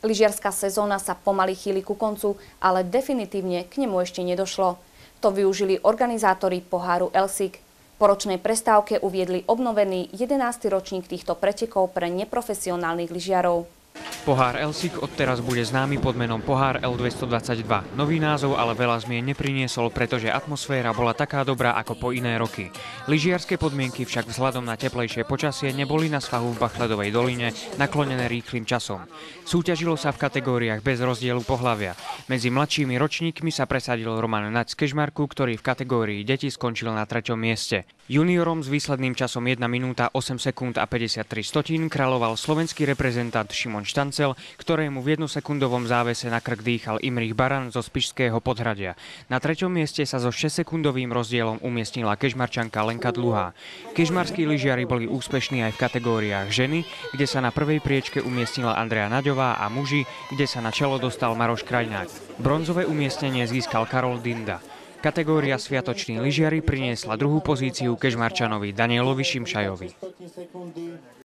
Lyžiarska sezóna sa pomaly chýli ku koncu, ale definitívne k nemu ešte nedošlo. To využili organizátori poháru Elsik. Po ročnej prestávke uviedli obnovený 11. ročník týchto pretekov pre neprofesionálnych lyžiarov. Pohár Elsik odteraz bude známy pod menom Pohár L222. Nový názov ale veľa zmien nepriniesol, pretože atmosféra bola taká dobrá ako po iné roky. Lyžiarske podmienky však vzhľadom na teplejšie počasie neboli na svahu v Bachledovej doline naklonené rýchlym časom. Súťažilo sa v kategóriách bez rozdielu pohlavia. Medzi mladšími ročníkmi sa presadil Roman Naď z Kežmarku, ktorý v kategórii deti skončil na 3. mieste. Juniorom s výsledným časom 1 minúta 8 sekúnd a 53 stotín kráľoval slovenský reprezentant Šimon Štancel, ktorému v 1-sekundovom závese na krk dýchal Imrich Baran zo Spišského Podhradia. Na 3. mieste sa so 6-sekundovým rozdielom umiestnila kežmarčanka Lenka Dluhá. Kežmarskí lyžiari boli úspešní aj v kategóriách ženy, kde sa na prvej priečke umiestnila Andrea Naďová, a muži, kde sa na čelo dostal Maroš Krajnák. Bronzové umiestnenie získal Karol Dinda. Kategória sviatoční lyžiari priniesla druhú pozíciu kežmarčanovi Danielovi Šimšajovi.